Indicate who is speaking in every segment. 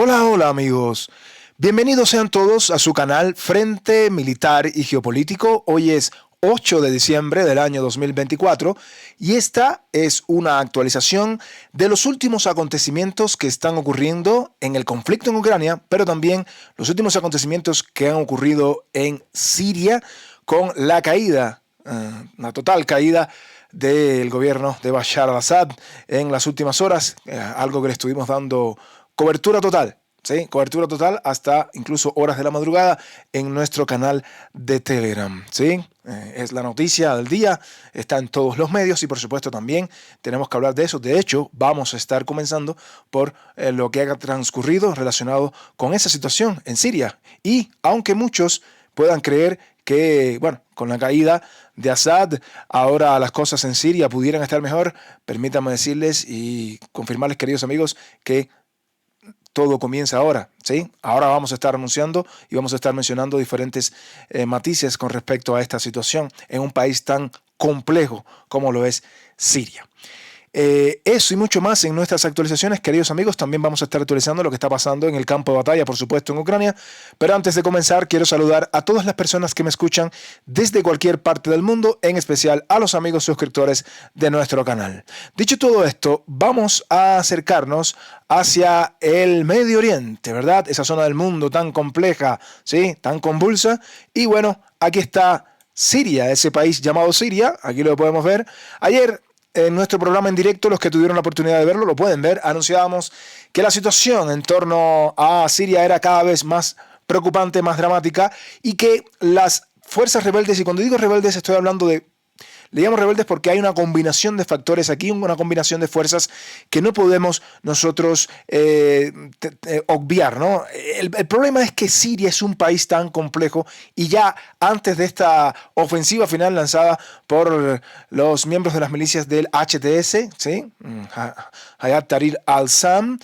Speaker 1: Hola, hola amigos. Bienvenidos sean todos a su canal Frente Militar y Geopolítico. Hoy es 8 de diciembre del año 2024 y esta es una actualización de los últimos acontecimientos que están ocurriendo en el conflicto en Ucrania, pero también los últimos acontecimientos que han ocurrido en Siria con la caída, una total caída del gobierno de Bashar al-Assad en las últimas horas, algo que le estuvimos dando cobertura total. ¿Sí? Cobertura total hasta incluso horas de la madrugada en nuestro canal de Telegram. ¿Sí? Es la noticia del día, está en todos los medios y por supuesto también tenemos que hablar de eso. De hecho, vamos a estar comenzando por lo que ha transcurrido relacionado con esa situación en Siria. Y aunque muchos puedan creer que, bueno, con la caída de Assad, ahora las cosas en Siria pudieran estar mejor, permítanme decirles y confirmarles, queridos amigos, que todo comienza ahora, ¿sí? Ahora vamos a estar anunciando y vamos a estar mencionando diferentes matices con respecto a esta situación en un país tan complejo como lo es Siria. Eso y mucho más en nuestras actualizaciones, queridos amigos. También vamos a estar actualizando lo que está pasando en el campo de batalla, por supuesto, en Ucrania. Pero antes de comenzar, quiero saludar a todas las personas que me escuchan desde cualquier parte del mundo, en especial a los amigos suscriptores de nuestro canal. Dicho todo esto, vamos a acercarnos hacia el Medio Oriente, ¿verdad? Esa zona del mundo tan compleja, ¿sí? Tan convulsa. Y bueno, aquí está Siria, ese país llamado Siria. Aquí lo podemos ver. Ayer, en nuestro programa en directo, los que tuvieron la oportunidad de verlo lo pueden ver, anunciábamos que la situación en torno a Siria era cada vez más preocupante, más dramática y que las fuerzas rebeldes, y cuando digo rebeldes estoy hablando de, le llamo rebeldes porque hay una combinación de factores aquí, una combinación de fuerzas que no podemos nosotros obviar, ¿no? El problema es que Siria es un país tan complejo y ya antes de esta ofensiva final lanzada por los miembros de las milicias del HTS, ¿sí? Hayat Tahrir al-Sham,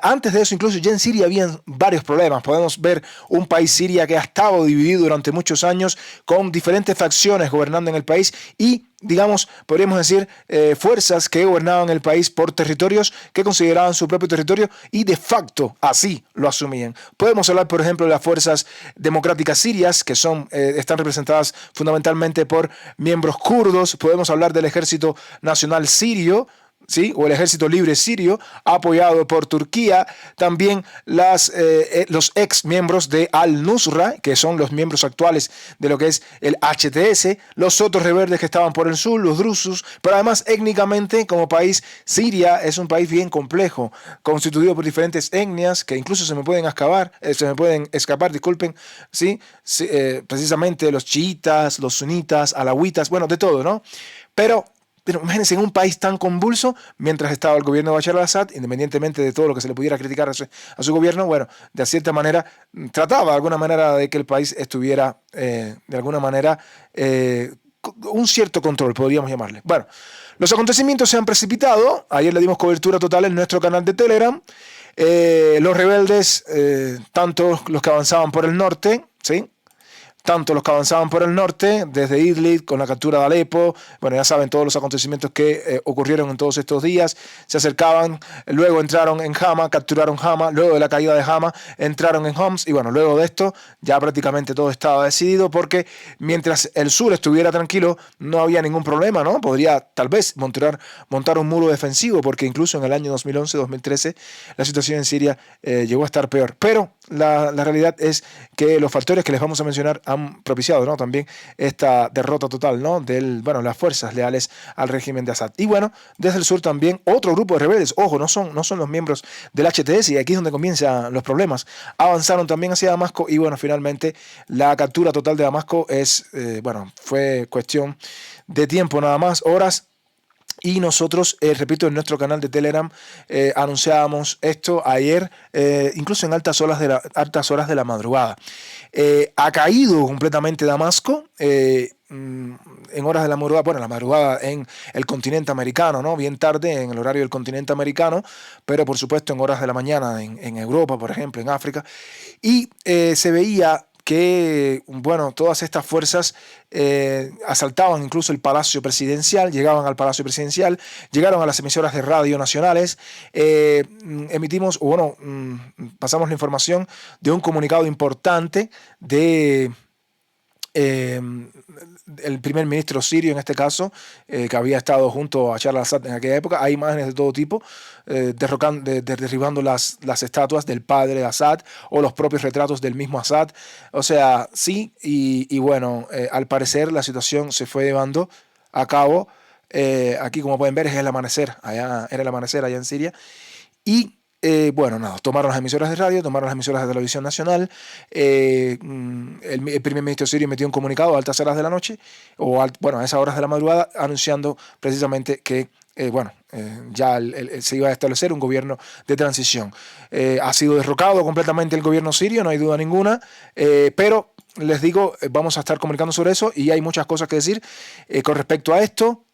Speaker 1: antes de eso incluso ya en Siria habían varios problemas. Podemos ver un país Siria que ha estado dividido durante muchos años con diferentes facciones gobernando en el país y digamos, podríamos decir, fuerzas que gobernaban el país por territorios que consideraban su propio territorio y de facto así lo asumían. Podemos hablar, por ejemplo, de las fuerzas democráticas sirias, que están representadas fundamentalmente por miembros kurdos. Podemos hablar del Ejército Nacional Sirio, ¿sí? O el Ejército Libre Sirio, apoyado por Turquía. También los ex miembros de Al-Nusra, que son los miembros actuales de lo que es el HTS, los otros rebeldes que estaban por el sur, los drusos, pero además étnicamente como país, Siria es un país bien complejo, constituido por diferentes etnias que incluso se me pueden escapar, disculpen, ¿sí? Precisamente los chiitas, los sunitas, alawitas, bueno, de todo, ¿no? Pero imagínense, en un país tan convulso, mientras estaba el gobierno de Bashar al-Assad, independientemente de todo lo que se le pudiera criticar a su gobierno, bueno, de cierta manera, trataba de alguna manera de que el país estuviera, de alguna manera, un cierto control, podríamos llamarle. Bueno, los acontecimientos se han precipitado. Ayer le dimos cobertura total en nuestro canal de Telegram. Los rebeldes, tanto los que avanzaban por el norte, ¿sí? Tanto los que avanzaban por el norte, desde Idlib, con la captura de Alepo, bueno, ya saben todos los acontecimientos que ocurrieron en todos estos días, se acercaban, luego entraron en Hama, capturaron Hama, luego de la caída de Hama, entraron en Homs, y bueno, luego de esto ya prácticamente todo estaba decidido, porque mientras el sur estuviera tranquilo, no había ningún problema, ¿no? Podría tal vez montar un muro defensivo, porque incluso en el año 2011-2013 la situación en Siria llegó a estar peor, pero la realidad es que los factores que les vamos a mencionar han propiciado, ¿no? También esta derrota total, ¿no? Las fuerzas leales al régimen de Assad. Y bueno, desde el sur también otro grupo de rebeldes, ojo, no son los miembros del HTS, y aquí es donde comienzan los problemas, avanzaron también hacia Damasco y bueno, finalmente la captura total de Damasco fue cuestión de tiempo nada más, horas. Y nosotros, repito, en nuestro canal de Telegram anunciábamos esto ayer, incluso en altas horas de la madrugada. Ha caído completamente Damasco en horas de la madrugada, bueno, la madrugada en el continente americano, ¿no? Bien tarde en el horario del continente americano, pero por supuesto en horas de la mañana en Europa, por ejemplo, en África. Y se veía que, bueno, todas estas fuerzas asaltaban incluso el Palacio Presidencial, llegaban al Palacio Presidencial, llegaron a las emisoras de radio nacionales, pasamos la información de un comunicado importante de eh, el primer ministro sirio en este caso, que había estado junto a Bashar al-Assad en aquella época. Hay imágenes de todo tipo, derribando las estatuas del padre de Assad o los propios retratos del mismo Assad. O sea, sí, y bueno, al parecer la situación se fue llevando a cabo. Aquí, como pueden ver, es el amanecer, era el amanecer allá en Siria. Y bueno, nada, tomaron las emisoras de radio, tomaron las emisoras de televisión nacional. El primer ministro sirio metió un comunicado a altas horas de la noche, a esas horas de la madrugada, anunciando precisamente que ya se iba a establecer un gobierno de transición. Ha sido derrocado completamente el gobierno sirio, no hay duda ninguna, pero les digo, vamos a estar comunicando sobre eso y hay muchas cosas que decir con respecto a esto.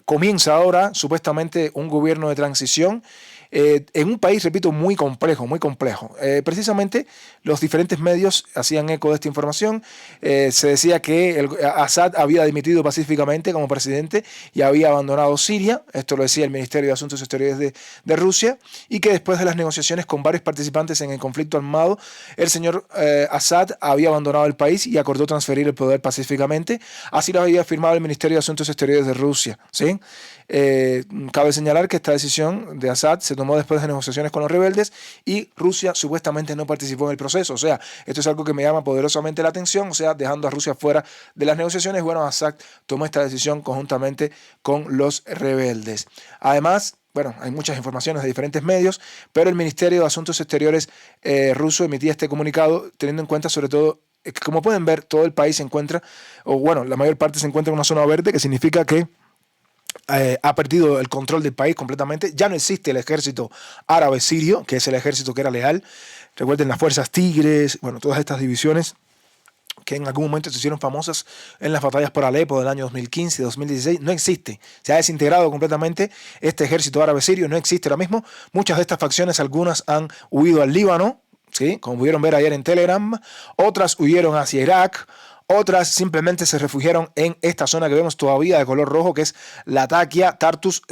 Speaker 1: Comienza ahora supuestamente un gobierno de transición en un país, repito, muy complejo, muy complejo. Precisamente los diferentes medios hacían eco de esta información. Se decía que Assad había dimitido pacíficamente como presidente y había abandonado Siria. Esto lo decía el Ministerio de Asuntos Exteriores de Rusia, y que después de las negociaciones con varios participantes en el conflicto armado, el señor Assad había abandonado el país y acordó transferir el poder pacíficamente. Así lo había afirmado el Ministerio de Asuntos Exteriores de Rusia, ¿sí? Cabe señalar que esta decisión de Assad se tomó después de negociaciones con los rebeldes y Rusia supuestamente no participó en el proceso. O sea, esto es algo que me llama poderosamente la atención. O sea, dejando a Rusia fuera de las negociaciones, bueno, Assad tomó esta decisión conjuntamente con los rebeldes. Además, bueno, hay muchas informaciones de diferentes medios, pero el Ministerio de Asuntos Exteriores ruso emitía este comunicado teniendo en cuenta sobre todo que, como pueden ver, todo el país se encuentra, la mayor parte se encuentra en una zona verde, que significa que ha perdido el control del país completamente. Ya no existe el ejército árabe sirio, que es el ejército que era leal. Recuerden las fuerzas Tigres, bueno, todas estas divisiones que en algún momento se hicieron famosas en las batallas por Alepo del año 2015 y 2016, no existe. Se ha desintegrado completamente este ejército árabe sirio, no existe ahora mismo. Muchas de estas facciones, algunas han huido al Líbano, ¿sí? Como pudieron ver ayer en Telegram. Otras huyeron hacia Irak. Otras simplemente se refugiaron en esta zona que vemos todavía de color rojo, que es Latakia, Tartus.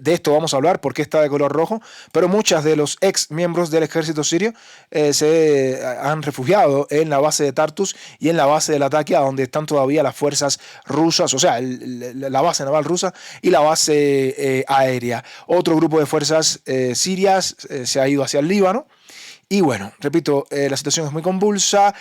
Speaker 1: De esto vamos a hablar, porque está de color rojo. Pero muchas de los ex miembros del ejército sirio se han refugiado en la base de Tartus y en la base de Latakia, donde están todavía las fuerzas rusas, o sea, la base naval rusa y la base aérea. Otro grupo de fuerzas sirias se ha ido hacia el Líbano. Y bueno, repito, la situación es muy convulsa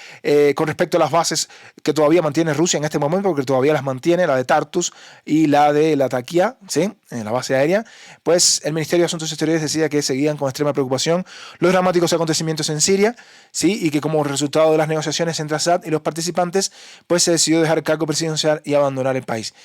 Speaker 1: con respecto a las bases que todavía mantiene Rusia en este momento, porque todavía las mantiene, la de Tartus y la de Latakia, ¿sí? En la base aérea. Pues el Ministerio de Asuntos Exteriores decía que seguían con extrema preocupación los dramáticos acontecimientos en Siria, ¿sí? Y que como resultado de las negociaciones entre Assad y los participantes, pues se decidió dejar el cargo presidencial y abandonar el país.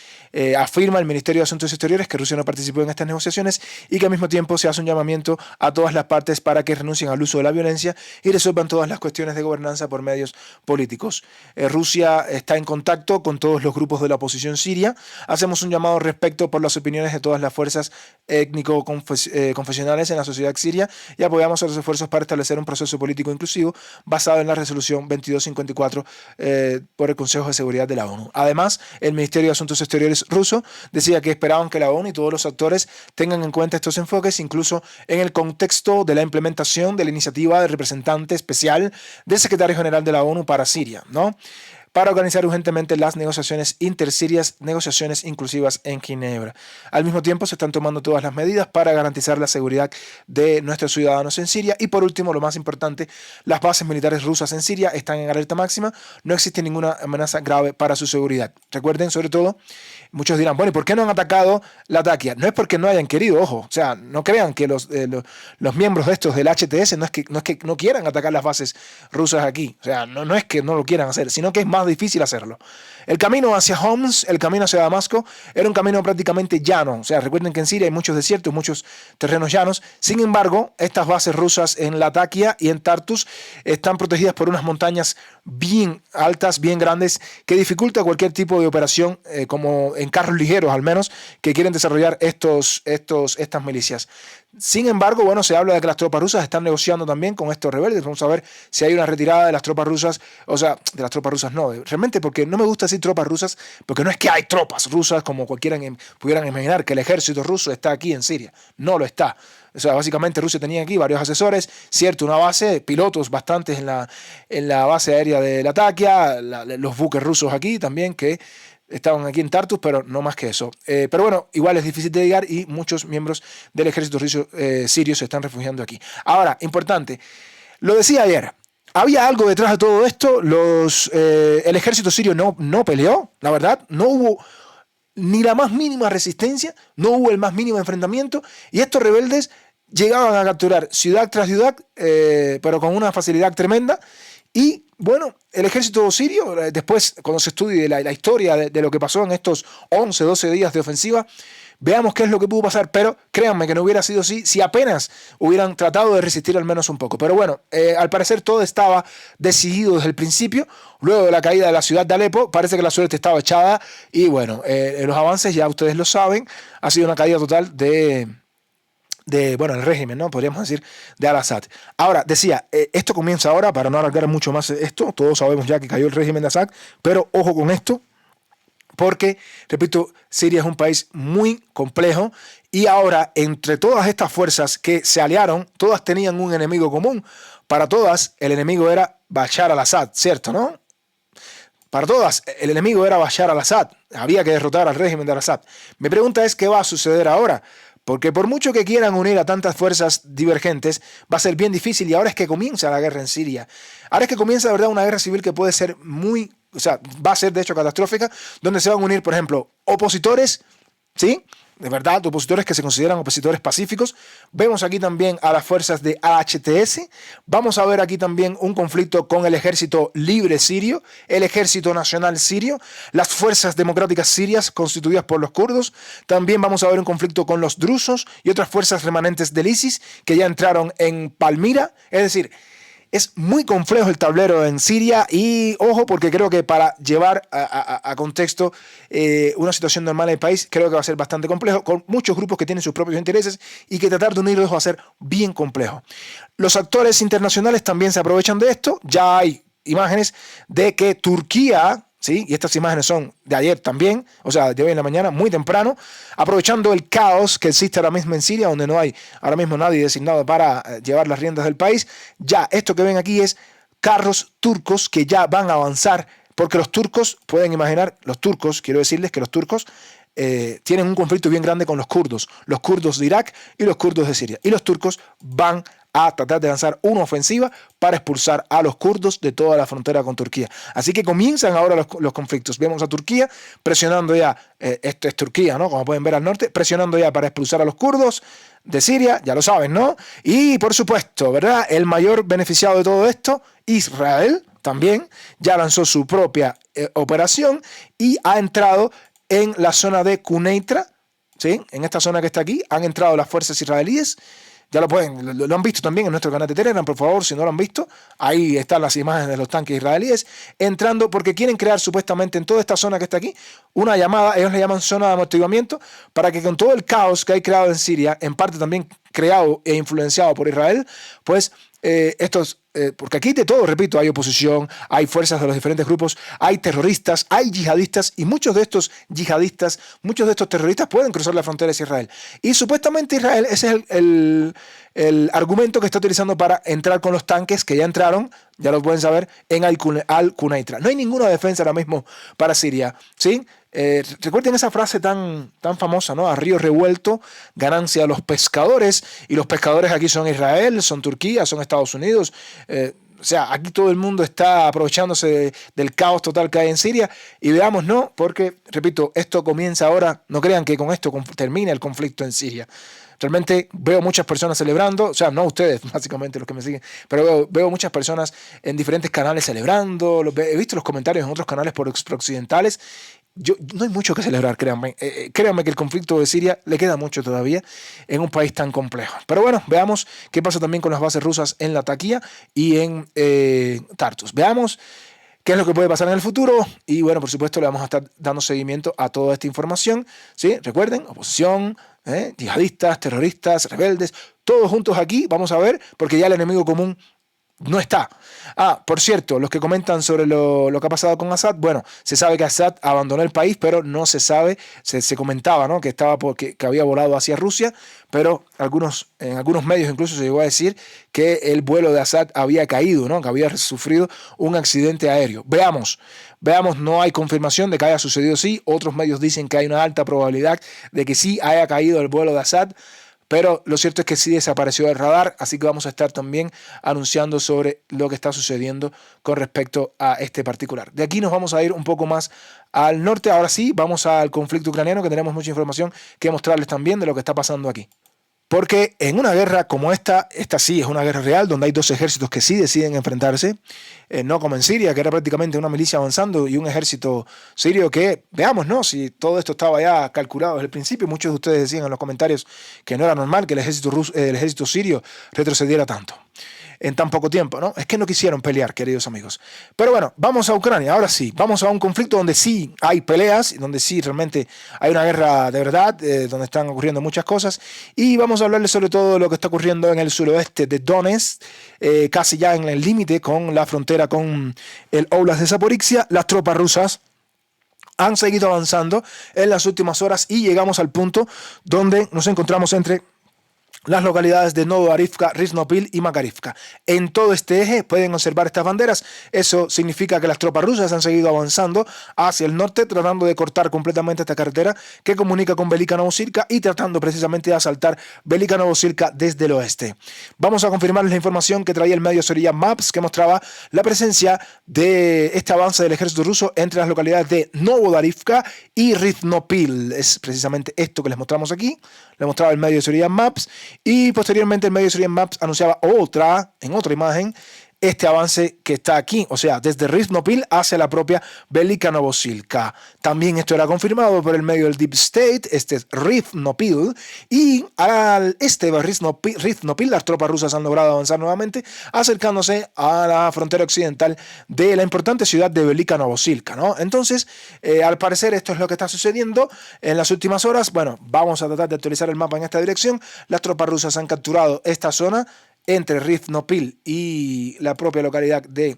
Speaker 1: Afirma el Ministerio de Asuntos Exteriores que Rusia no participó en estas negociaciones y que al mismo tiempo se hace un llamamiento a todas las partes para que renuncien al uso de la violencia y resuelvan todas las cuestiones de gobernanza por medios políticos. Rusia está en contacto con todos los grupos de la oposición siria. Hacemos un llamado respecto por las opiniones de todas las fuerzas étnico-confesionales en la sociedad siria y apoyamos a los esfuerzos para establecer un proceso político inclusivo basado en la resolución 2254 por el Consejo de Seguridad de la ONU. Además, el Ministerio de Asuntos Exteriores ruso decía que esperaban que la ONU y todos los actores tengan en cuenta estos enfoques, incluso en el contexto de la implementación de la iniciativa del representante especial del secretario general de la ONU para Siria, ¿no? Para organizar urgentemente las negociaciones intersirias, negociaciones inclusivas en Ginebra. Al mismo tiempo se están tomando todas las medidas para garantizar la seguridad de nuestros ciudadanos en Siria. Y por último, lo más importante, las bases militares rusas en Siria están en alerta máxima. No existe ninguna amenaza grave para su seguridad. Recuerden, sobre todo, muchos dirán, bueno, ¿y por qué no han atacado Latakia? No es porque no hayan querido, ojo. O sea, no crean que los miembros de estos del HTS no es que no quieran atacar las bases rusas aquí. O sea, no es que no lo quieran hacer, sino que es más difícil hacerlo. El camino hacia Homs, el camino hacia Damasco, era un camino prácticamente llano. O sea, recuerden que en Siria hay muchos desiertos, muchos terrenos llanos. Sin embargo, estas bases rusas en Latakia y en Tartus están protegidas por unas montañas bien altas, bien grandes, que dificulta cualquier tipo de operación, como en carros ligeros al menos, que quieren desarrollar estas milicias. Sin embargo, bueno, se habla de que las tropas rusas están negociando también con estos rebeldes. Vamos a ver si hay una retirada de las tropas rusas, o sea, de las tropas rusas no, realmente porque no me gusta decir tropas rusas, porque no es que hay tropas rusas como cualquiera pudieran imaginar que el ejército ruso está aquí en Siria, no lo está. O sea, básicamente Rusia tenía aquí varios asesores, cierto, una base, pilotos bastantes en la base aérea de Latakia, los buques rusos aquí también que estaban aquí en Tartus, pero no más que eso. Pero bueno, igual es difícil de llegar y muchos miembros del ejército sirio se están refugiando aquí. Ahora, importante, lo decía ayer, había algo detrás de todo esto, el ejército sirio no peleó, la verdad, no hubo ni la más mínima resistencia, no hubo el más mínimo enfrentamiento, y estos rebeldes llegaban a capturar ciudad tras ciudad, pero con una facilidad tremenda. Y bueno, el ejército sirio, después cuando se estudie la historia de lo que pasó en estos 11, 12 días de ofensiva, veamos qué es lo que pudo pasar, pero créanme que no hubiera sido así si apenas hubieran tratado de resistir al menos un poco. Pero bueno, al parecer todo estaba decidido desde el principio. Luego de la caída de la ciudad de Alepo, parece que la suerte estaba echada y bueno, los avances ya ustedes lo saben, ha sido una caída total bueno, el régimen, ¿no? Podríamos decir, de Al-Assad. Ahora, decía, esto comienza ahora, para no alargar mucho más esto, todos sabemos ya que cayó el régimen de Assad, pero ojo con esto, porque, repito, Siria es un país muy complejo y ahora, entre todas estas fuerzas que se aliaron, todas tenían un enemigo común. Para todas, el enemigo era Bashar al-Assad, ¿cierto, no? Para todas, el enemigo era Bashar al-Assad. Había que derrotar al régimen de al-Assad. Mi pregunta es, ¿qué va a suceder ahora? Porque por mucho que quieran unir a tantas fuerzas divergentes, va a ser bien difícil y ahora es que comienza la guerra en Siria. Ahora es que comienza, de verdad, una guerra civil que puede ser va a ser de hecho catastrófica, donde se van a unir, por ejemplo, opositores, ¿sí? De verdad, opositores que se consideran opositores pacíficos. Vemos aquí también a las fuerzas de HTS. Vamos a ver aquí también un conflicto con el ejército libre sirio, el ejército nacional sirio, las fuerzas democráticas sirias constituidas por los kurdos. También vamos a ver un conflicto con los drusos y otras fuerzas remanentes del ISIS que ya entraron en Palmira. Es decir, es muy complejo el tablero en Siria y ojo porque creo que para llevar a contexto una situación normal en el país creo que va a ser bastante complejo, con muchos grupos que tienen sus propios intereses y que tratar de unirlos va a ser bien complejo. Los actores internacionales también se aprovechan de esto, ya hay imágenes de que Turquía, ¿sí? Y estas imágenes son de ayer también, o sea, de hoy en la mañana, muy temprano, aprovechando el caos que existe ahora mismo en Siria, donde no hay ahora mismo nadie designado para llevar las riendas del país. Ya esto que ven aquí es carros turcos que ya van a avanzar, porque los turcos, pueden imaginar, los turcos, quiero decirles que los turcos tienen un conflicto bien grande con los kurdos de Irak y los kurdos de Siria. Y los turcos van a tratar de lanzar una ofensiva para expulsar a los kurdos de toda la frontera con Turquía. Así que comienzan ahora los conflictos. Vemos a Turquía presionando ya, esto es Turquía, ¿no? Como pueden ver al norte, presionando ya para expulsar a los kurdos de Siria, ya lo saben, ¿no? Y por supuesto, ¿verdad? El mayor beneficiado de todo esto, Israel, también, ya lanzó su propia operación y ha entrado en la zona de Quneitra, ¿sí? En esta zona que está aquí, han entrado las fuerzas israelíes. Ya lo han visto también en nuestro canal de Telegram, por favor, si no lo han visto, ahí están las imágenes de los tanques israelíes entrando porque quieren crear supuestamente en toda esta zona que está aquí una llamada, ellos le llaman zona de amortiguamiento, para que con todo el caos que hay creado en Siria, en parte también creado e influenciado por Israel, pues porque aquí de todo, repito, hay oposición, hay fuerzas de los diferentes grupos, hay terroristas, hay yihadistas y muchos de estos yihadistas, muchos de estos terroristas pueden cruzar la frontera de Israel. Y supuestamente Israel, ese es el argumento que está utilizando para entrar con los tanques que ya entraron, ya lo pueden saber, en Al-Quneitra. No hay ninguna defensa ahora mismo para Siria, ¿sí? Recuerden esa frase tan famosa, ¿no? A río revuelto, ganancia a los pescadores, y los pescadores aquí son Israel, son Turquía, son Estados Unidos. O sea, aquí todo el mundo está aprovechándose del caos total que hay en Siria y veamos, no, porque, repito, esto comienza ahora, no crean que con esto termina el conflicto en Siria. Realmente veo muchas personas celebrando, o sea, no ustedes, básicamente los que me siguen, pero veo muchas personas en diferentes canales celebrando, he visto los comentarios en otros canales occidentales. No hay mucho que celebrar, créanme. Créanme que el conflicto de Siria le queda mucho todavía en un país tan complejo. Pero bueno, veamos qué pasa también con las bases rusas en Latakia y en Tartus. Veamos qué es lo que puede pasar en el futuro y bueno, por supuesto le vamos a estar dando seguimiento a toda esta información, ¿sí? Recuerden, oposición, yihadistas, terroristas, rebeldes, todos juntos aquí, vamos a ver, porque ya el enemigo común no está. Por cierto, los que comentan sobre lo que ha pasado con Assad, bueno, se sabe que Assad abandonó el país, pero no se sabe, se comentaba, ¿no?, que estaba que había volado hacia Rusia, pero en algunos medios incluso se llegó a decir que el vuelo de Assad había caído, ¿no?, que había sufrido un accidente aéreo. Veamos, no hay confirmación de que haya sucedido así. Otros medios dicen que hay una alta probabilidad de que sí haya caído el vuelo de Assad, pero lo cierto es que sí desapareció del radar, así que vamos a estar también anunciando sobre lo que está sucediendo con respecto a este particular. De aquí nos vamos a ir un poco más al norte. Ahora sí, vamos al conflicto ucraniano, que tenemos mucha información que mostrarles también de lo que está pasando aquí. Porque en una guerra como esta sí es una guerra real, donde hay dos ejércitos que sí deciden enfrentarse, no como en Siria, que era prácticamente una milicia avanzando y un ejército sirio que, veamos, ¿no?, si todo esto estaba ya calculado desde el principio. Muchos de ustedes decían en los comentarios que no era normal que el ejército sirio retrocediera tanto en tan poco tiempo, ¿no? Es que no quisieron pelear, queridos amigos. Pero bueno, vamos a Ucrania. Ahora sí, vamos a un conflicto donde sí hay peleas, donde sí realmente hay una guerra de verdad, donde están ocurriendo muchas cosas. Y vamos a hablarles sobre todo de lo que está ocurriendo en el suroeste de Donetsk, casi ya en el límite con la frontera con el Oblast de Zaporizhia. Las tropas rusas han seguido avanzando en las últimas horas y llegamos al punto donde nos encontramos entre las localidades de Novodarivka, Riznopil y Makarivka. En todo este eje pueden observar estas banderas. Eso significa que las tropas rusas han seguido avanzando hacia el norte, tratando de cortar completamente esta carretera que comunica con Velika Novosilka y tratando precisamente de asaltar Velika Novosilka desde el oeste. Vamos a confirmarles la información que traía el medio Zorya Maps, que mostraba la presencia de este avance del ejército ruso entre las localidades de Novodarivka y Riznopil. Es precisamente esto que les mostramos aquí. Le mostraba el medio Zorya Maps. Y posteriormente el medio Syrian Maps anunciaba en otra imagen, este avance que está aquí, o sea, desde Riznopil hacia la propia Velika Novosilka. También esto era confirmado por el medio del Deep State, este es Riznopil, y al este de Riznopil las tropas rusas han logrado avanzar nuevamente, acercándose a la frontera occidental de la importante ciudad de Velika Novosilka, ¿no? Entonces, al parecer esto es lo que está sucediendo en las últimas horas. Bueno, vamos a tratar de actualizar el mapa en esta dirección. Las tropas rusas han capturado esta zona entre Riznopil y la propia localidad de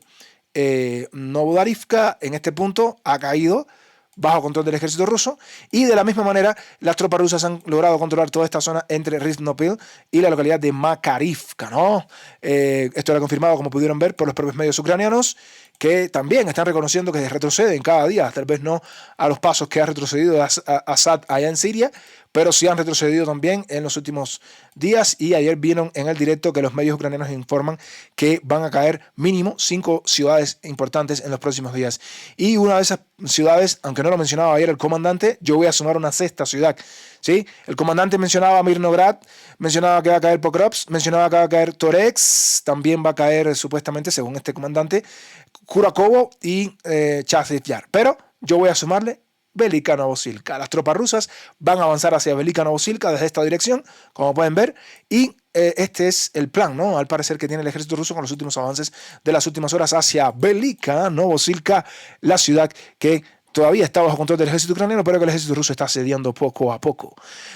Speaker 1: Novodarivka. En este punto ha caído bajo control del ejército ruso, y de la misma manera las tropas rusas han logrado controlar toda esta zona entre Riznopil y la localidad de Makarivka, ¿no? Esto era confirmado, como pudieron ver, por los propios medios ucranianos, que también están reconociendo que retroceden cada día, tal vez no a los pasos que ha retrocedido Assad allá en Siria, pero sí han retrocedido también en los últimos días, y ayer vieron en el directo que los medios ucranianos informan que van a caer mínimo 5 ciudades importantes en los próximos días. Y una de esas ciudades, aunque no lo mencionaba ayer el comandante, yo voy a sumar una sexta ciudad, ¿sí? El comandante mencionaba Mirnograd, mencionaba que va a caer Pokrovsk, mencionaba que va a caer Toretsk, también va a caer supuestamente, según este comandante, Kurakovo y Chasiv Yar. Pero yo voy a sumarle Velika Novosilka. Las tropas rusas van a avanzar hacia Velika Novosilka desde esta dirección, como pueden ver, y este es el plan, ¿no?, al parecer, que tiene el ejército ruso con los últimos avances de las últimas horas hacia Velika Novosilka, la ciudad que todavía está bajo control del ejército ucraniano, pero que el ejército ruso está cediendo poco a poco.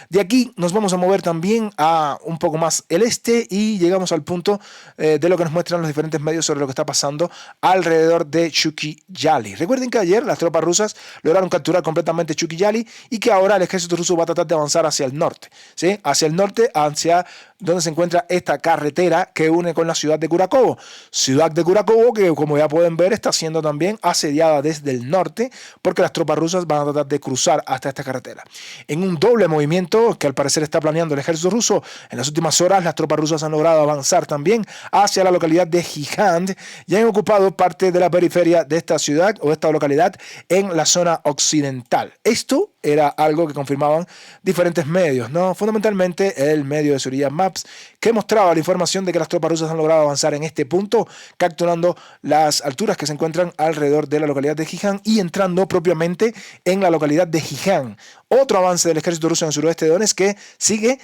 Speaker 1: De aquí nos vamos a mover también a un poco más el este y llegamos al punto de lo que nos muestran los diferentes medios sobre lo que está pasando alrededor de Chukchi-Yali. Recuerden que ayer las tropas rusas lograron capturar completamente Chukchi-Yali y que ahora el ejército ruso va a tratar de avanzar hacia el norte, ¿sí? Hacia el norte, hacia donde se encuentra esta carretera que une con la ciudad de Kurakovo. Ciudad de Kurakovo que, como ya pueden ver, está siendo también asediada desde el norte, porque las tropas rusas van a tratar de cruzar hasta esta carretera. En un doble movimiento que al parecer está planeando el ejército ruso, en las últimas horas las tropas rusas han logrado avanzar también hacia la localidad de Jijand y han ocupado parte de la periferia de esta ciudad o de esta localidad en la zona occidental. Esto era algo que confirmaban diferentes medios, ¿no? Fundamentalmente el medio de Zorya Maps, que mostraba la información de que las tropas rusas han logrado avanzar en este punto, capturando las alturas que se encuentran alrededor de la localidad de Jijand y entrando propiamente en la localidad de Jijand. Otro avance del ejército ruso en el suroeste de Donetsk que sigue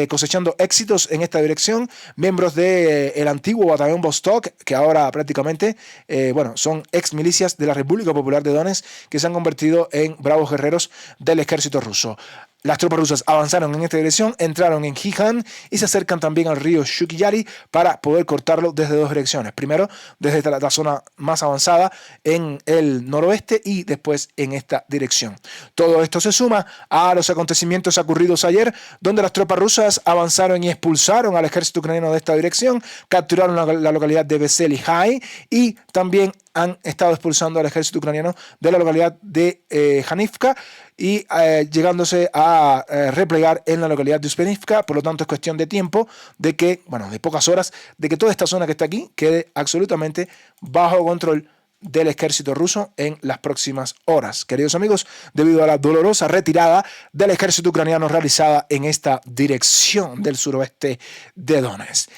Speaker 1: cosechando éxitos en esta dirección. Miembros del antiguo batallón Vostok, que ahora prácticamente son ex milicias de la República Popular de Donetsk, que se han convertido en bravos guerreros del ejército ruso. Las tropas rusas avanzaron en esta dirección, entraron en Jihan y se acercan también al río Shukiyari para poder cortarlo desde dos direcciones. Primero, desde la zona más avanzada en el noroeste y después en esta dirección. Todo esto se suma a los acontecimientos ocurridos ayer, donde las tropas rusas avanzaron y expulsaron al ejército ucraniano de esta dirección, capturaron la localidad de Vesely High y también han estado expulsando al ejército ucraniano de la localidad de Hanivka y llegándose a replegar en la localidad de Uspenivka. Por lo tanto, es cuestión de tiempo, de que, bueno, de pocas horas, de que toda esta zona que está aquí quede absolutamente bajo control del ejército ruso en las próximas horas. Queridos amigos, debido a la dolorosa retirada del ejército ucraniano realizada en esta dirección del suroeste de Donetsk.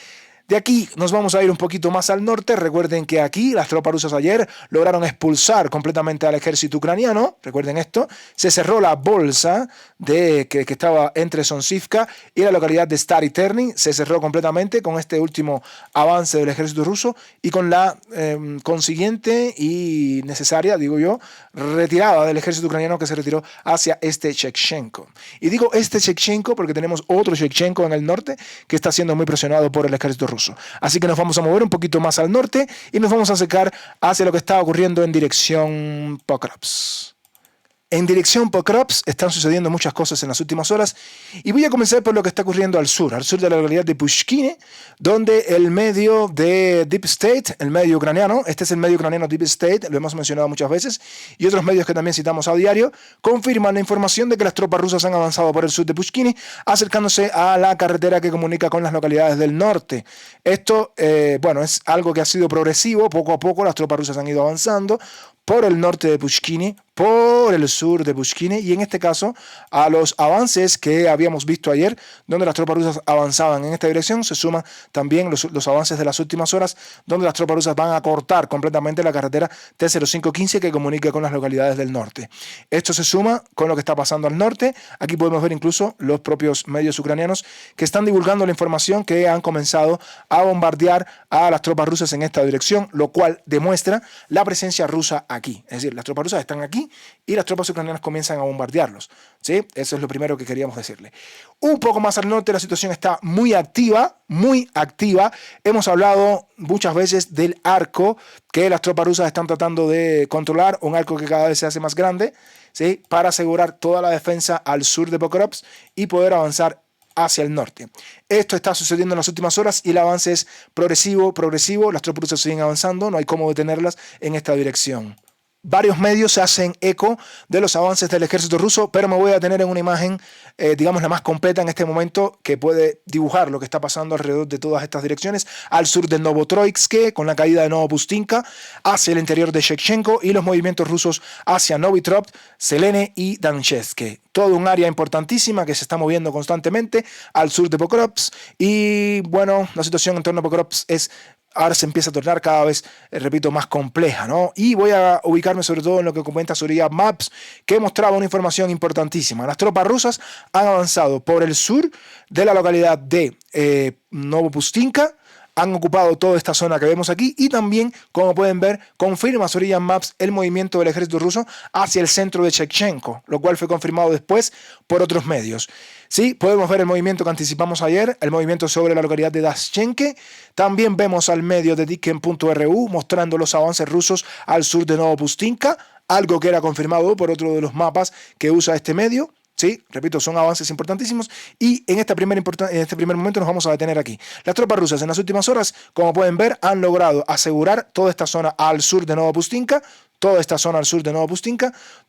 Speaker 1: De aquí nos vamos a ir un poquito más al norte. Recuerden que aquí las tropas rusas ayer lograron expulsar completamente al ejército ucraniano. Recuerden esto. Se cerró la bolsa que estaba entre Sonsivka y la localidad de Stary Terny. Se cerró completamente con este último avance del ejército ruso y con la consiguiente y necesaria, digo yo, retirada del ejército ucraniano que se retiró hacia este Shevchenko. Y digo este Shevchenko porque tenemos otro Shevchenko en el norte que está siendo muy presionado por el ejército ruso. Así que nos vamos a mover un poquito más al norte y nos vamos a acercar hacia lo que está ocurriendo en dirección Pokrovsk. En dirección Pokrovsk están sucediendo muchas cosas en las últimas horas y voy a comenzar por lo que está ocurriendo al sur de la localidad de Pushkine, donde el medio de Deep State, el medio ucraniano, este es el medio ucraniano Deep State, lo hemos mencionado muchas veces, y otros medios que también citamos a diario, confirman la información de que las tropas rusas han avanzado por el sur de Pushkine, acercándose a la carretera que comunica con las localidades del norte. Esto, bueno, es algo que ha sido progresivo, poco a poco las tropas rusas han ido avanzando por el norte de Pushkine, por el sur de Pushkine y en este caso a los avances que habíamos visto ayer, donde las tropas rusas avanzaban en esta dirección, se suman también los avances de las últimas horas, donde las tropas rusas van a cortar completamente la carretera T-0515 que comunica con las localidades del norte. Esto se suma con lo que está pasando al norte. Aquí podemos ver incluso los propios medios ucranianos que están divulgando la información que han comenzado a bombardear a las tropas rusas en esta dirección, lo cual demuestra la presencia rusa aquí. Es decir, las tropas rusas están aquí y las tropas ucranianas comienzan a bombardearlos, ¿sí? Eso es lo primero que queríamos decirle. Un poco más al norte la situación está muy activa, muy activa. Hemos hablado muchas veces del arco que las tropas rusas están tratando de controlar, un arco que cada vez se hace más grande, ¿sí? Para asegurar toda la defensa al sur de Pokrovsk y poder avanzar hacia el norte. Esto está sucediendo en las últimas horas y el avance es progresivo. Las tropas rusas siguen avanzando, no hay cómo detenerlas en esta dirección. Varios medios se hacen eco de los avances del ejército ruso, pero me voy a tener en una imagen, digamos, la más completa en este momento, que puede dibujar lo que está pasando alrededor de todas estas direcciones, al sur de Novotroitsk, con la caída de Novopustinka, hacia el interior de Shevchenko y los movimientos rusos hacia Novitrop, Selene y Danchevsk. Todo un área importantísima que se está moviendo constantemente al sur de Pokrovsk y, bueno, la situación en torno a Pokrovsk ahora se empieza a tornar cada vez, repito, más compleja, ¿no? Y voy a ubicarme sobre todo en lo que comenta Surya Maps, que mostraba una información importantísima. Las tropas rusas han avanzado por el sur de la localidad de Novopustinka, han ocupado toda esta zona que vemos aquí y también, como pueden ver, confirma Surya Maps el movimiento del ejército ruso hacia el centro de Shevchenko, lo cual fue confirmado después por otros medios. Sí, podemos ver el movimiento que anticipamos ayer, el movimiento sobre la localidad de Daschenke. También vemos al medio de Diken.ru mostrando los avances rusos al sur de Novopustinka, algo que era confirmado por otro de los mapas que usa este medio. Sí, repito, son avances importantísimos y en este primer momento nos vamos a detener aquí. Las tropas rusas en las últimas horas, como pueden ver, han logrado asegurar toda esta zona al sur de Novopustinka,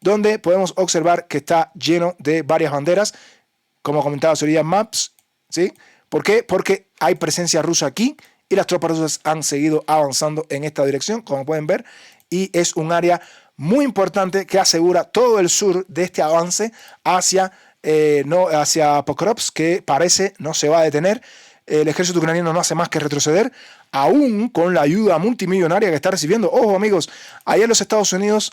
Speaker 1: donde podemos observar que está lleno de varias banderas, como comentaba Surya Maps, ¿sí? ¿Por qué? Porque hay presencia rusa aquí y las tropas rusas han seguido avanzando en esta dirección, como pueden ver, y es un área muy importante que asegura todo el sur de este avance hacia Pokrovsk, que parece no se va a detener. El ejército ucraniano no hace más que retroceder, aún con la ayuda multimillonaria que está recibiendo. Ojo, amigos, ayer los Estados Unidos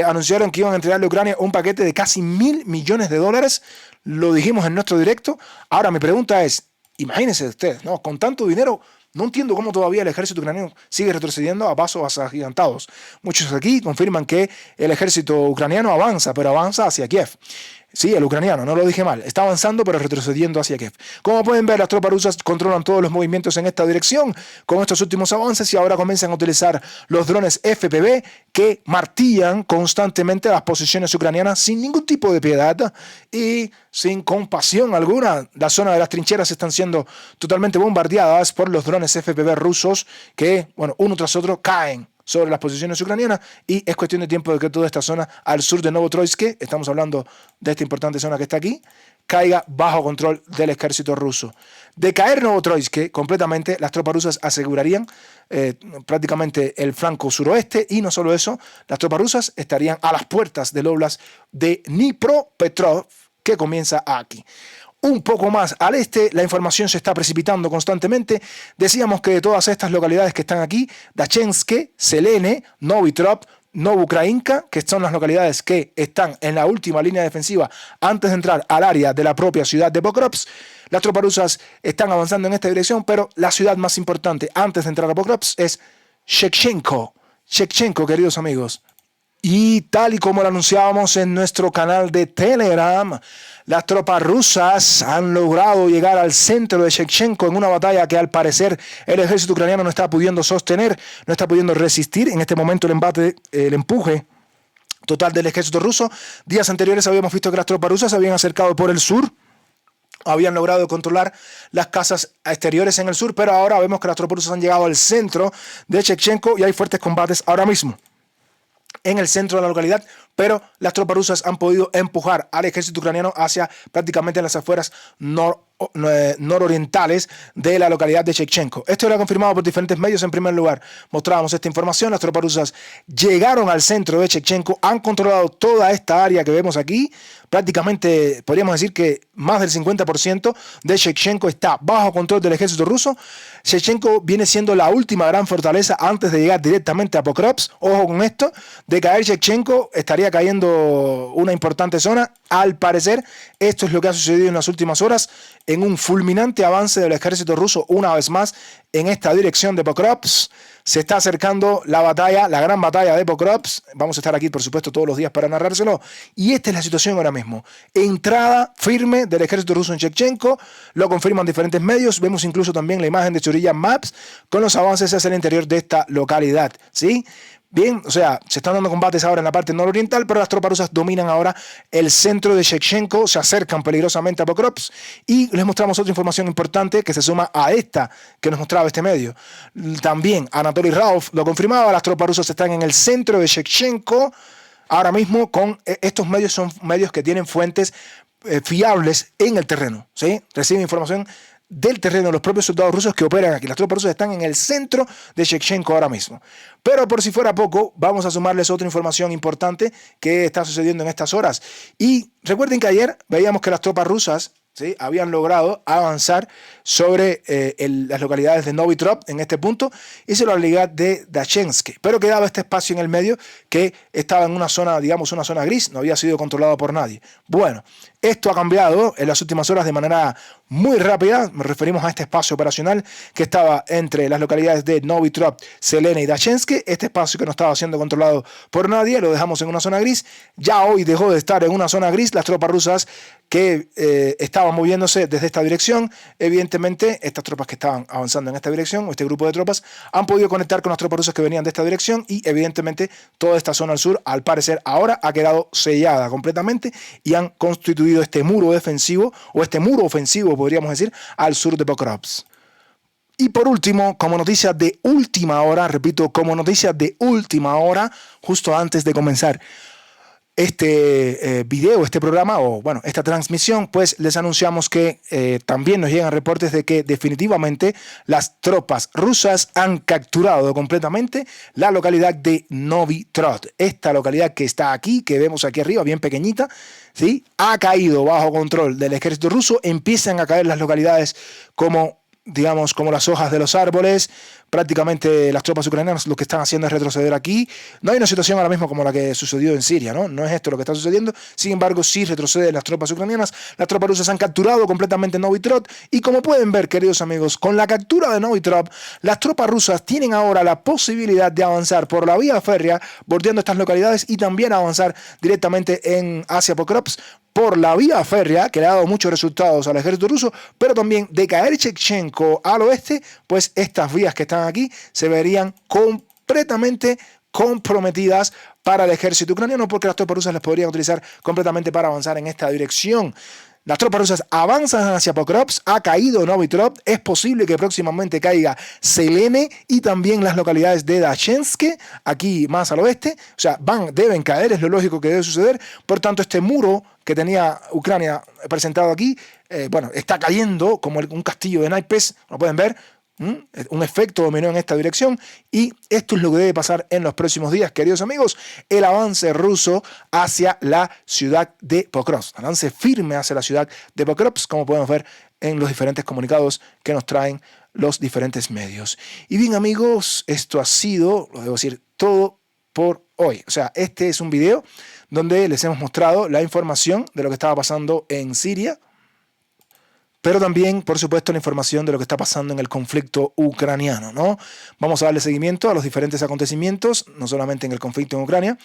Speaker 1: anunciaron que iban a entregarle a Ucrania un paquete de casi $1.000 millones. Lo dijimos en nuestro directo. Ahora mi pregunta es, imagínense ustedes, ¿no? Con tanto dinero, no entiendo cómo todavía el ejército ucraniano sigue retrocediendo a pasos agigantados. Muchos aquí confirman que el ejército ucraniano avanza, pero avanza hacia Kiev. Sí, el ucraniano, no lo dije mal. Está avanzando, pero retrocediendo hacia Kiev. Como pueden ver, las tropas rusas controlan todos los movimientos en esta dirección con estos últimos avances y ahora comienzan a utilizar los drones FPV que martillan constantemente las posiciones ucranianas sin ningún tipo de piedad y sin compasión alguna. La zona de las trincheras están siendo totalmente bombardeadas por los drones FPV rusos que, bueno, uno tras otro caen sobre las posiciones ucranianas y es cuestión de tiempo de que toda esta zona al sur de Novotroysk, estamos hablando de esta importante zona que está aquí, caiga bajo control del ejército ruso. De caer Novotroysk completamente, las tropas rusas asegurarían prácticamente el flanco suroeste y no solo eso, las tropas rusas estarían a las puertas del óblast de Dnipropetrovsk que comienza aquí. Un poco más al este, la información se está precipitando constantemente. Decíamos que de todas estas localidades que están aquí, Dachenske, Selene, Novitrop, Novukrainka, que son las localidades que están en la última línea defensiva antes de entrar al área de la propia ciudad de Pokrovsk. Las tropas rusas están avanzando en esta dirección, pero la ciudad más importante antes de entrar a Pokrovsk es Shevchenko. Shevchenko, queridos amigos. Y tal y como lo anunciábamos en nuestro canal de Telegram, las tropas rusas han logrado llegar al centro de Shevchenko en una batalla que al parecer el ejército ucraniano no está pudiendo sostener, no está pudiendo resistir. En este momento el empuje total del ejército ruso. Días anteriores habíamos visto que las tropas rusas se habían acercado por el sur, habían logrado controlar las casas exteriores en el sur, pero ahora vemos que las tropas rusas han llegado al centro de Shevchenko y hay fuertes combates ahora mismo en el centro de la localidad, pero las tropas rusas han podido empujar al ejército ucraniano hacia prácticamente las afueras nororientales de la localidad de Shevchenko. Esto era confirmado por diferentes medios. En primer lugar, mostrábamos esta información. Las tropas rusas llegaron al centro de Shevchenko, han controlado toda esta área que vemos aquí. Prácticamente podríamos decir que más del 50% de Shevchenko está bajo control del ejército ruso. Shevchenko viene siendo la última gran fortaleza antes de llegar directamente a Pokrovsk. Ojo con esto, de caer Shevchenko estaría cayendo una importante zona. Al parecer, esto es lo que ha sucedido en las últimas horas en un fulminante avance del ejército ruso una vez más en esta dirección de Pokrovsk. Se está acercando la batalla, la gran batalla de Pokrovsk. Vamos a estar aquí, por supuesto, todos los días para narrárselo. Y esta es la situación ahora mismo. Entrada firme del ejército ruso en Shevchenko. Lo confirman diferentes medios. Vemos incluso también la imagen de Chorilla Maps con los avances hacia el interior de esta localidad. ¿Sí? Bien, o sea, se están dando combates ahora en la parte nororiental, pero las tropas rusas dominan ahora el centro de Shevchenko, se acercan peligrosamente a Pokrovsk y les mostramos otra información importante que se suma a esta que nos mostraba este medio. También Anatoly Rauf lo confirmaba, las tropas rusas están en el centro de Shevchenko ahora mismo con estos medios, son medios que tienen fuentes fiables en el terreno, ¿sí? Reciben información del terreno los propios soldados rusos que operan aquí. Las tropas rusas están en el centro de Shevchenko ahora mismo. Pero por si fuera poco, vamos a sumarles otra información importante que está sucediendo en estas horas. Y recuerden que ayer veíamos que las tropas rusas, ¿sí?, habían logrado avanzar sobre las localidades de Novitrop en este punto y sobre la localidad de Dachenske. Pero quedaba este espacio en el medio que estaba en una zona, digamos, una zona gris, no había sido controlado por nadie. Bueno, esto ha cambiado en las últimas horas de manera muy rápida. Nos referimos a este espacio operacional que estaba entre las localidades de Novitrop, Selene y Dachenske. Este espacio que no estaba siendo controlado por nadie, lo dejamos en una zona gris. Ya hoy dejó de estar en una zona gris. Las tropas rusas que estaban moviéndose desde esta dirección, evidentemente estas tropas que estaban avanzando en esta dirección, o este grupo de tropas, han podido conectar con las tropas rusas que venían de esta dirección y evidentemente toda esta zona al sur, al parecer ahora ha quedado sellada completamente y han constituido este muro defensivo, o este muro ofensivo podríamos decir, al sur de Pokrovsk. Y por último, como noticia de última hora, repito, como noticia de última hora, justo antes de comenzar este video, este programa, o bueno, esta transmisión, pues les anunciamos que también nos llegan reportes de que definitivamente las tropas rusas han capturado completamente la localidad de Novitrop. Esta localidad que está aquí, que vemos aquí arriba, bien pequeñita, ¿sí?, ha caído bajo control del ejército ruso. Empiezan a caer las localidades como, digamos, como las hojas de los árboles. Prácticamente las tropas ucranianas lo que están haciendo es retroceder aquí. No hay una situación ahora mismo como la que sucedió en Siria, ¿no? No es esto lo que está sucediendo. Sin embargo, sí retroceden las tropas ucranianas. Las tropas rusas han capturado completamente Novitrop. Y como pueden ver, queridos amigos, con la captura de Novitrop, las tropas rusas tienen ahora la posibilidad de avanzar por la vía férrea, bordeando estas localidades y también avanzar directamente hacia Pokrovsk, por la vía férrea, que le ha dado muchos resultados al ejército ruso, pero también de caer Chechenko al oeste, pues estas vías que están aquí se verían completamente comprometidas para el ejército ucraniano, porque las tropas rusas las podrían utilizar completamente para avanzar en esta dirección. Las tropas rusas avanzan hacia Pokrovsk, ha caído Novitrov, es posible que próximamente caiga Selene y también las localidades de Dachensk, aquí más al oeste, o sea, deben caer, es lo lógico que debe suceder. Por tanto, este muro que tenía Ucrania presentado aquí, bueno, está cayendo como un castillo de naipes, lo pueden ver, un efecto dominó en esta dirección, y esto es lo que debe pasar en los próximos días, queridos amigos. El avance ruso hacia la ciudad de Pokrovsk, avance firme hacia la ciudad de Pokrovsk, como podemos ver en los diferentes comunicados que nos traen los diferentes medios. Y bien, amigos, esto ha sido, lo debo decir, todo por hoy. O sea, este es un video donde les hemos mostrado la información de lo que estaba pasando en Siria, pero también, por supuesto, la información de lo que está pasando en el conflicto ucraniano, ¿no? Vamos a darle seguimiento a los diferentes acontecimientos, no solamente en el conflicto en Ucrania.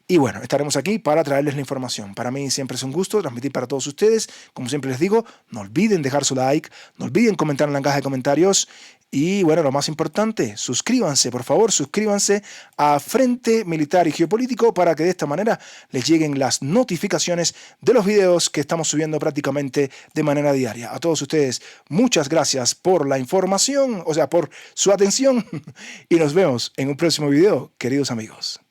Speaker 1: Y bueno, estaremos aquí para traerles la información. Para mí siempre es un gusto transmitir para todos ustedes. Como siempre les digo, no olviden dejar su like, no olviden comentar en la caja de comentarios. Y bueno, lo más importante, suscríbanse, por favor, suscríbanse a Frente Militar y Geopolítico para que de esta manera les lleguen las notificaciones de los videos que estamos subiendo prácticamente de manera diaria. A todos ustedes, muchas gracias por la información, o sea, por su atención, y nos vemos en un próximo video, queridos amigos.